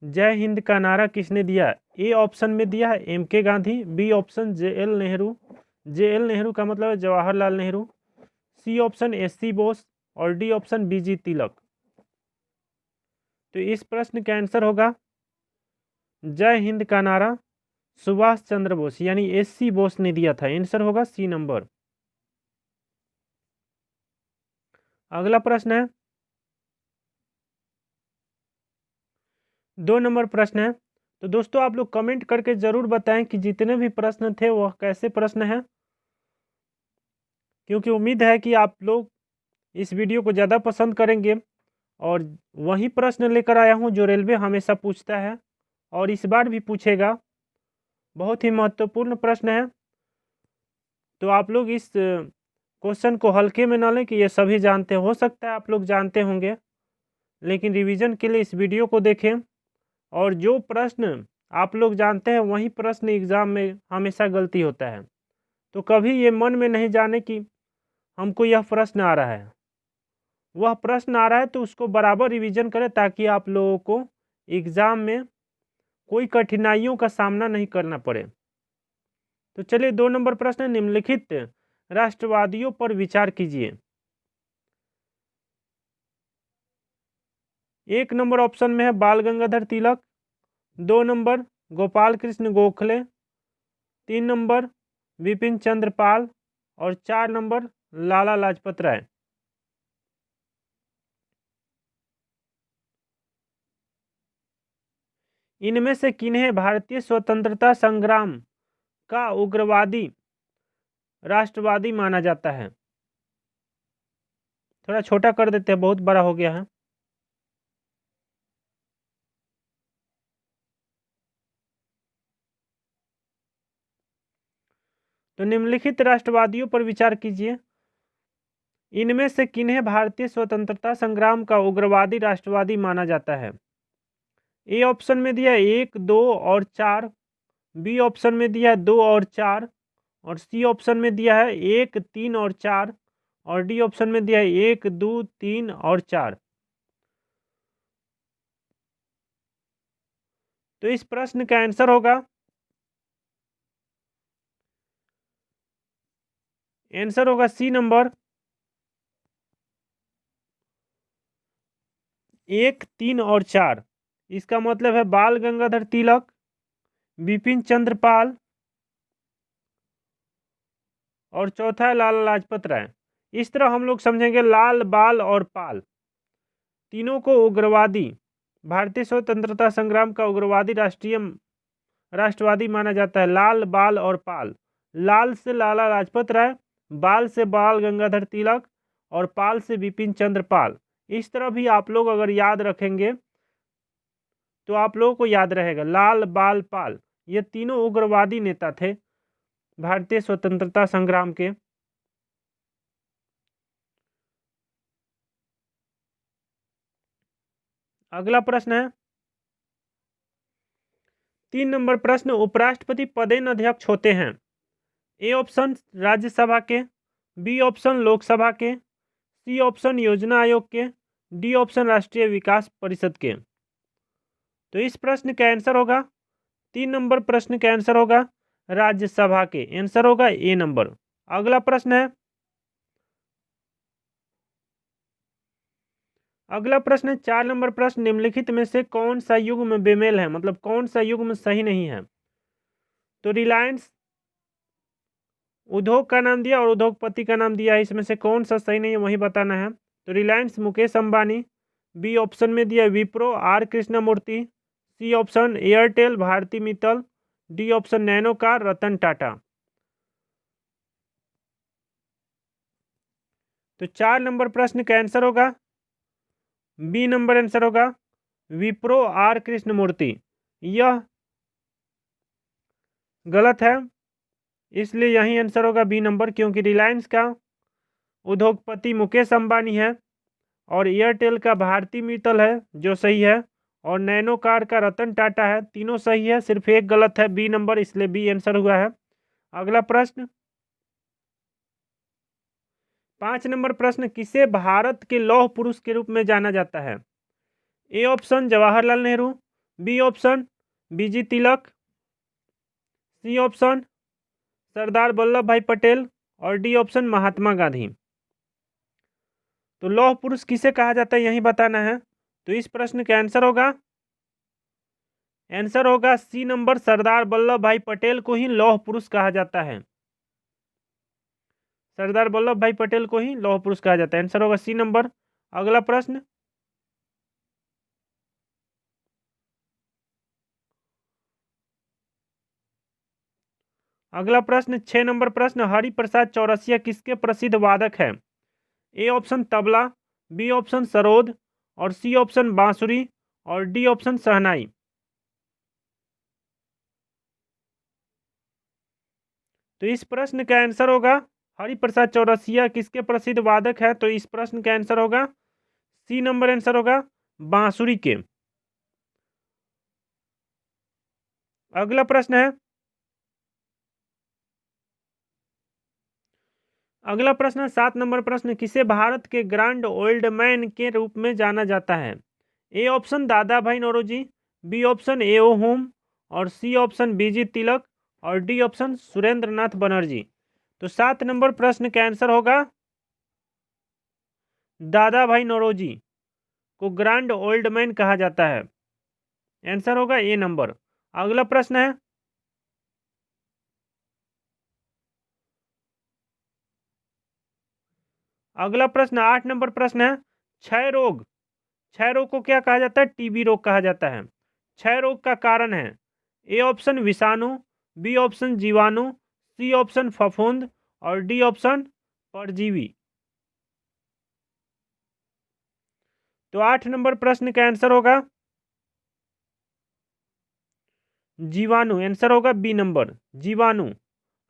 जय हिंद का नारा किसने दिया? ए ऑप्शन में दिया है M K. Gandhi, B option J L. Nehru, J L. Nehru का मतलब है Jawaharlal Nehru, C option S C. Bose और डी ऑप्शन बी.जी. तिलक। तो इस प्रश्न का आंसर होगा जय हिंद का नारा सुभाष चंद्र बोस यानी एस.सी. बोस ने दिया था। आंसर होगा सी नंबर। अगला प्रश्न है 2 नंबर प्रश्न है। तो दोस्तों आप लोग कमेंट करके ज़रूर बताएं कि जितने भी प्रश्न थे वह कैसे प्रश्न हैं, क्योंकि उम्मीद है कि आप लोग इस वीडियो को ज़्यादा पसंद करेंगे। और वही प्रश्न लेकर आया हूं जो रेलवे हमेशा पूछता है और इस बार भी पूछेगा। बहुत ही महत्वपूर्ण प्रश्न है, तो आप लोग इस क्वेश्चन को हल्के में ना लें कि ये सभी जानते हो सकता है आप लोग जानते होंगे, लेकिन रिवीजन के लिए इस वीडियो को देखें। और जो प्रश्न आप लोग जानते हैं वही प्रश्न एग्ज़ाम में हमेशा गलती होता है, तो कभी ये मन में नहीं जाने कि हमको यह प्रश्न आ रहा है, वह प्रश्न आ रहा है तो उसको बराबर रिवीजन करें ताकि आप लोगों को एग्ज़ाम में कोई कठिनाइयों का सामना नहीं करना पड़े। तो चलिए 2 नंबर प्रश्न, निम्नलिखित राष्ट्रवादियों पर विचार कीजिए। 1 नंबर ऑप्शन में है बाल गंगाधर तिलक, 2 नंबर गोपाल कृष्ण गोखले, 3 नंबर विपिन चंद्र पाल और 4 नंबर लाला लाजपत राय। इनमें से किन्हें भारतीय स्वतंत्रता संग्राम का उग्रवादी राष्ट्रवादी माना जाता है? थोड़ा छोटा कर देते हैं, बहुत बड़ा हो गया है। तो निम्नलिखित राष्ट्रवादियों पर विचार कीजिए। इनमें से किन्हें भारतीय स्वतंत्रता संग्राम का उग्रवादी राष्ट्रवादी माना जाता है? ए ऑप्शन में दिया 1, 2 और 4, बी ऑप्शन में दिया है 2 और 4 और सी ऑप्शन में दिया है 1, 3 और 4 और डी ऑप्शन में दिया है 1, 2, 3 और 4। तो इस प्रश्न का आंसर होगा, आंसर होगा सी नंबर 1, 3 और 4। इसका मतलब है बाल गंगाधर तिलक, बिपिन चंद्र पाल और चौथा है लाला लाजपत राय। इस तरह हम लोग समझेंगे लाल, बाल और पाल तीनों को उग्रवादी, भारतीय स्वतंत्रता संग्राम का उग्रवादी राष्ट्रवादी माना जाता है। लाल, बाल और पाल। लाल से लाला लाजपत राय, बाल से बाल गंगाधर तिलक और पाल से बिपिन चंद्र पाल। इस तरह भी आप लोग अगर याद रखेंगे तो आप लोगों को याद रहेगा लाल, बाल, पाल ये तीनों उग्रवादी नेता थे भारतीय स्वतंत्रता संग्राम के। अगला प्रश्न है 3 नंबर प्रश्न, उपराष्ट्रपति पदेन अध्यक्ष होते हैं? ए ऑप्शन राज्यसभा के, बी ऑप्शन लोकसभा के, सी ऑप्शन योजना आयोग के, डी ऑप्शन राष्ट्रीय विकास परिषद के। तो इस प्रश्न का आंसर होगा 3 नंबर प्रश्न का आंसर होगा राज्यसभा के। आंसर होगा ए नंबर। अगला प्रश्न है, अगला प्रश्न है 4 नंबर प्रश्न, निम्नलिखित में से कौन सा युग्म बेमेल है, मतलब कौन सा युग्म सही नहीं है? तो रिलायंस उद्योग का नाम दिया और उद्योगपति का नाम दिया है, इसमें से कौन सा सही नहीं है वही बताना है। तो Reliance Mukesh Ambani, B option में दिया Wipro R Krishnamurthy, C option Airtel Bharti Mittal, D option nano car Ratan Tata. तो 4 नंबर प्रश्न का आंसर होगा बी नंबर, आंसर होगा विप्रो आर कृष्णमूर्ति। यह गलत है, इसलिए यही आंसर होगा बी नंबर, क्योंकि रिलायंस का उद्योगपति मुकेश अंबानी है और एयरटेल का भारती मित्तल है जो सही है, और नैनोकार का रतन टाटा है। तीनों सही है, सिर्फ एक गलत है बी नंबर, इसलिए बी आंसर हुआ है। अगला प्रश्न 5 नंबर प्रश्न, किसे भारत के लौह पुरुष के रूप में जाना जाता है? A option Jawaharlal Nehru, B option B G Tilak, C option Sardar Vallabh bhai Patel और डी ऑप्शन महात्मा गांधी। तो लौह पुरुष किसे कहा जाता है यही बताना है। तो इस प्रश्न का आंसर होगा सी नंबर, सरदार वल्लभ भाई पटेल को ही लौह पुरुष कहा जाता है। सरदार वल्लभ भाई पटेल को ही लौह पुरुष कहा जाता है। आंसर होगा सी नंबर। अगला प्रश्न, अगला प्रश्न 6 नंबर प्रश्न, हरिप्रसाद चौरसिया किसके प्रसिद्ध वादक है। A option tabla, B option sarod और सी ऑप्शन बांसुरी और डी ऑप्शन शहनाई। तो इस प्रश्न का आंसर होगा हरिप्रसाद चौरसिया किसके प्रसिद्ध वादक है। तो इस प्रश्न का आंसर होगा सी नंबर, आंसर होगा बांसुरी के। अगला प्रश्न है, अगला प्रश्न 7 नंबर प्रश्न, किसे भारत के ग्रैंड ओल्ड मैन के रूप में जाना जाता है। A option Dadabhai Naoroji, B option A O. Hume और सी ऑप्शन बीजी तिलक और D option Surendranath Banerjee. तो 7 नंबर प्रश्न का आंसर होगा दादा भाई नौरोजी को ग्रैंड ओल्ड मैन कहा जाता है। आंसर होगा ए नंबर। अगला प्रश्न है, अगला प्रश्न 8 नंबर प्रश्न है, क्षय रोग, क्षय रोग को क्या कहा जाता है। टीबी रोग कहा जाता है। क्षय रोग का कारण है ए ऑप्शन विषाणु, बी ऑप्शन जीवाणु, सी ऑप्शन फफूंद और डी ऑप्शन परजीवी। तो 8 नंबर प्रश्न का आंसर होगा जीवाणु। आंसर होगा बी नंबर, जीवाणु।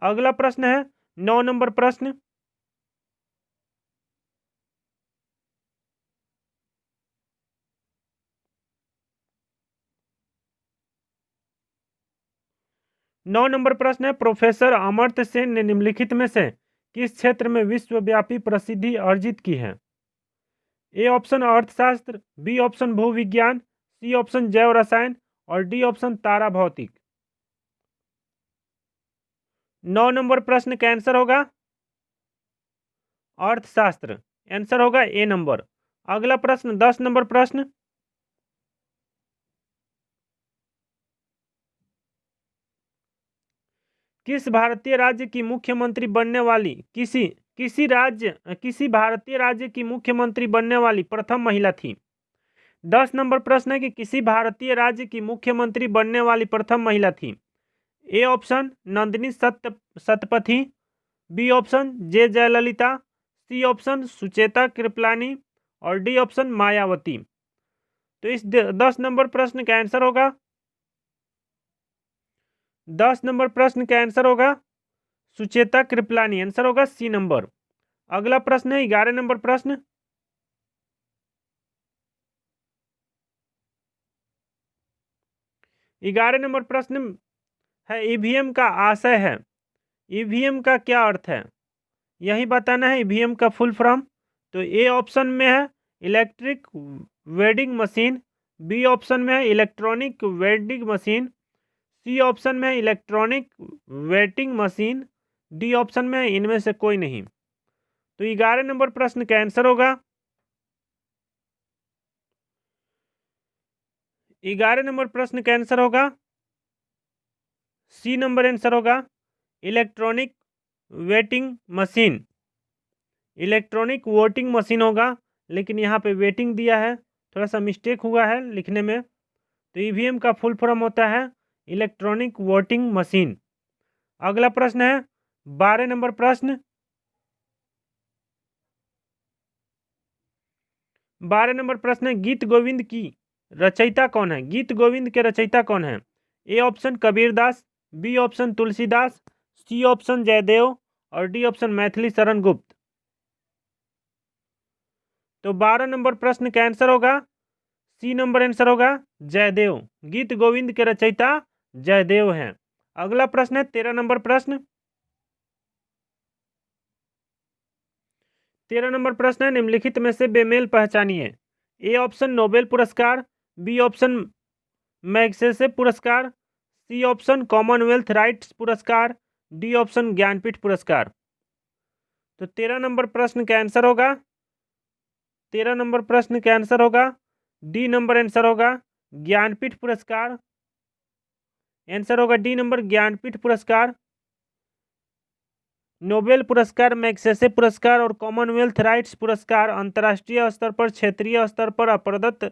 अगला प्रश्न है 9 नंबर प्रश्न, है, प्रोफेसर अमर्त्य सेन ने निम्नलिखित में से किस क्षेत्र में विश्वव्यापी प्रसिद्धि अर्जित की है। ए ऑप्शन अर्थशास्त्र, बी ऑप्शन भूविज्ञान, सी ऑप्शन जैव रसायन और डी ऑप्शन तारा भौतिक। 9 नंबर प्रश्न का आंसर होगा अर्थशास्त्र। आंसर होगा ए नंबर। अगला प्रश्न 10 नंबर प्रश्न, किस भारतीय राज्य की मुख्यमंत्री बनने वाली किसी भारतीय राज्य की मुख्यमंत्री बनने वाली प्रथम महिला थी। 10 नंबर प्रश्न है कि किसी भारतीय राज्य की मुख्यमंत्री बनने वाली प्रथम महिला थी। A option Nandini Satpathy, B option J Jayalalithaa, C option Sucheta Kripalani और डी ऑप्शन मायावती। तो इस 10 नंबर प्रश्न का आंसर होगा 10 नंबर प्रश्न का आंसर होगा सुचेता कृपलानी। आंसर होगा सी नंबर। अगला प्रश्न है 11 नंबर प्रश्न, है ईवीएम का आशय है। ईवीएम का क्या अर्थ है यही बताना है। ईवीएम का फुल फॉर्म। तो ए ऑप्शन में है electric wedding machine, B option में है electronic wedding machine, C option में है electronic waiting machine, D option में है इनमें से कोई नहीं। तो 11 नंबर प्रश्न का आंसर होगा 11 नंबर प्रश्न का आंसर होगा सी नंबर। आंसर होगा electronic waiting machine. Electronic voting machine होगा, लेकिन यहाँ पे वेटिंग दिया है, थोड़ा सा मिस्टेक हुआ है लिखने में। तो ईवीएम का फुल फॉर्म होता है इलेक्ट्रॉनिक वोटिंग मशीन। अगला प्रश्न है 12 नंबर प्रश्न, 12 नंबर प्रश्न है, गीत गोविंद की रचयिता कौन है। गीत गोविंद के रचयिता कौन है। A option Kabirdas, B option Tulsidas, C option Jaydev और डी ऑप्शन मैथिली शरण गुप्त। तो 12 नंबर प्रश्न का आंसर होगा सी नंबर। आंसर होगा जयदेव। गीत गोविंद के रचयिता जयदेव हैं। अगला प्रश्न है 13 नंबर प्रश्न, 13 नंबर प्रश्न है, निम्नलिखित में से बेमेल पहचानिए। ए ऑप्शन नोबेल पुरस्कार, बी ऑप्शन मैग्सेसे पुरस्कार, सी ऑप्शन कॉमनवेल्थ राइट्स पुरस्कार, डी ऑप्शन ज्ञानपीठ पुरस्कार। तो 13 नंबर प्रश्न का आंसर होगा 13 नंबर प्रश्न का आंसर होगा डी नंबर आंसर होगा ज्ञानपीठ पुरस्कार। आंसर होगा डी नंबर ज्ञानपीठ पुरस्कार। नोबेल पुरस्कार, मैग्सेसे पुरस्कार और कॉमनवेल्थ राइट्स पुरस्कार अंतर्राष्ट्रीय स्तर पर, क्षेत्रीय स्तर पर अप्रदत्त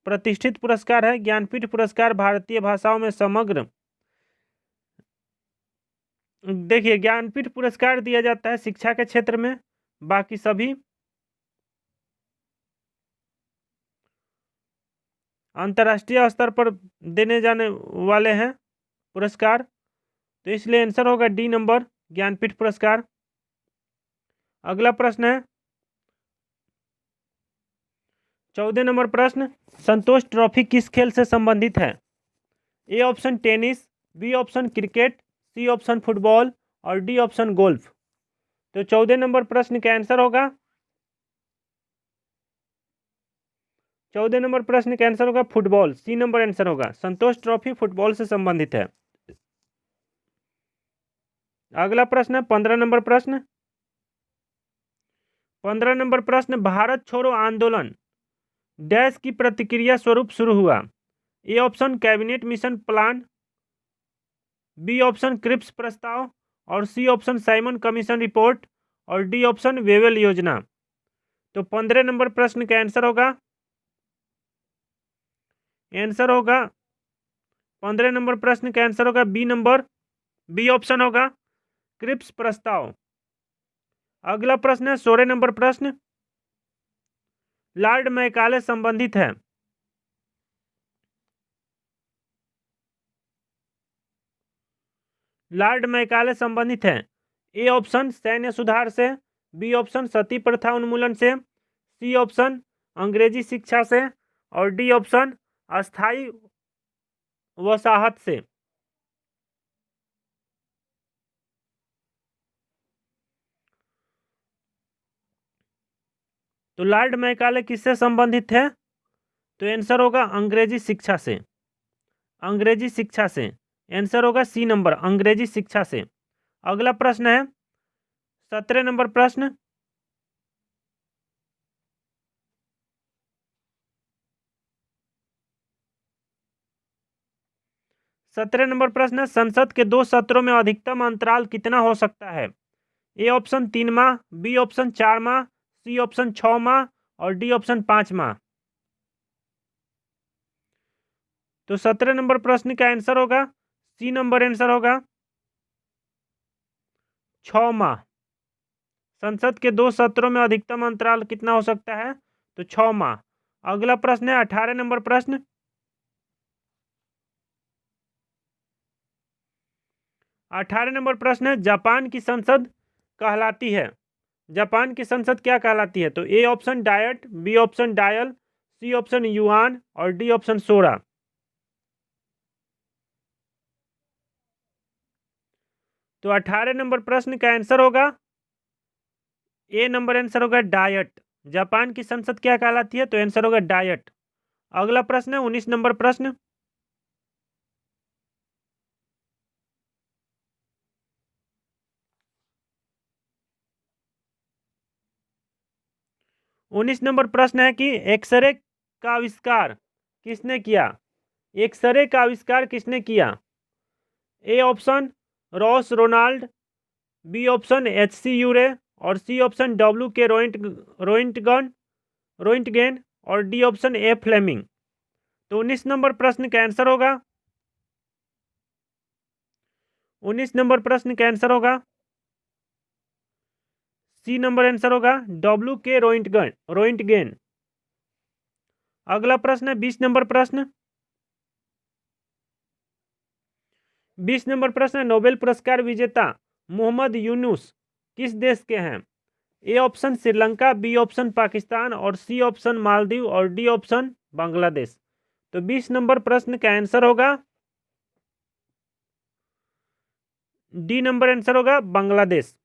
प्रतिष्ठित पुरस्कार है। ज्ञानपीठ पुरस्कार भारतीय भाषाओं में समग्र, देखिए ज्ञानपीठ पुरस्कार दिया जाता है शिक्षा के क्षेत्र में, बाकी सभी अंतर्राष्ट्रीय स्तर पर देने जाने वाले हैं पुरस्कार। तो इसलिए आंसर होगा डी नंबर ज्ञानपीठ पुरस्कार। अगला प्रश्न है 14 नंबर प्रश्न, संतोष ट्रॉफी किस खेल से संबंधित है? A option tennis, B option cricket, C option football और डी ऑप्शन गोल्फ। तो 14 नंबर प्रश्न का आंसर होगा 14 नंबर प्रश्न का आंसर होगा फुटबॉल, सी नंबर आंसर होगा। संतोष ट्रॉफी फुटबॉल से संबंधित है। अगला प्रश्न है 15 नंबर प्रश्न। 15 नंबर प्रश्न, भारत छोड़ो आंदोलन डैश की प्रतिक्रिया स्वरूप शुरू हुआ? A option cabinet mission plan, B option Cripps प्रस्ताव और C option Simon commission report और डी ऑप्शन वेवेल योजना। तो 15 नंबर प्रश्न का आंसर होगा 15 नंबर प्रश्न का आंसर होगा बी ऑप्शन होगा क्रिप्स प्रस्ताव। अगला प्रश्न है 16 नंबर प्रश्न, लॉर्ड मैकाले संबंधित है? लॉर्ड मैकाले संबंधित है ए ऑप्शन सैन्य सुधार से, बी ऑप्शन सती प्रथा उन्मूलन से, सी ऑप्शन अंग्रेजी शिक्षा से और डी ऑप्शन अस्थायी वसाहत से। तो लॉर्ड मैकाले किससे संबंधित है? तो आंसर होगा अंग्रेजी शिक्षा से, अंग्रेजी शिक्षा से। आंसर होगा सी नंबर अंग्रेजी शिक्षा से। अगला प्रश्न है 17 नंबर प्रश्न, संसद के 2 सत्रों में अधिकतम अंतराल कितना हो सकता है? ए ऑप्शन 3 माह, बी ऑप्शन 4 माह, सी ऑप्शन 6 माह और डी ऑप्शन 5 माह। तो 17 नंबर प्रश्न का आंसर होगा सी नंबर आंसर होगा 6 माह। संसद के 2 सत्रों में अधिकतम अंतराल कितना हो सकता है? तो 6 माह। अगला प्रश्न है 18 नंबर प्रश्न, 18 नंबर प्रश्न है जापान की संसद कहलाती है? जापान की संसद क्या कहलाती है? तो A option Diet, B option Dail, C option yuan और डी ऑप्शन सोरा। तो 18 नंबर प्रश्न का आंसर होगा ए नंबर आंसर होगा डायट। जापान की संसद क्या कहलाती है? तो आंसर होगा डायट। अगला प्रश्न है 19 नंबर प्रश्न, 19 नंबर प्रश्न है कि एक्सरे का आविष्कार किसने किया? एक्सरे का आविष्कार किसने किया? A option Ross Ronald, B option H C. Urey और सी ऑप्शन W.K. रोइंटगेन और डी ऑप्शन ए फ्लेमिंग। तो 19 नंबर प्रश्न का आंसर होगा 19 नंबर प्रश्न का आंसर होगा सी नंबर आंसर होगा W.K. रोइंटगेन। अगला प्रश्न है 20 नंबर प्रश्न, 20 नंबर प्रश्न है नोबेल पुरस्कार विजेता मोहम्मद यूनुस किस देश के हैं? A option Sri Lanka, B option Pakistan और सी ऑप्शन मालदीव और डी ऑप्शन बांग्लादेश। तो 20 नंबर प्रश्न का आंसर होगा डी नंबर आंसर होगा बांग्लादेश।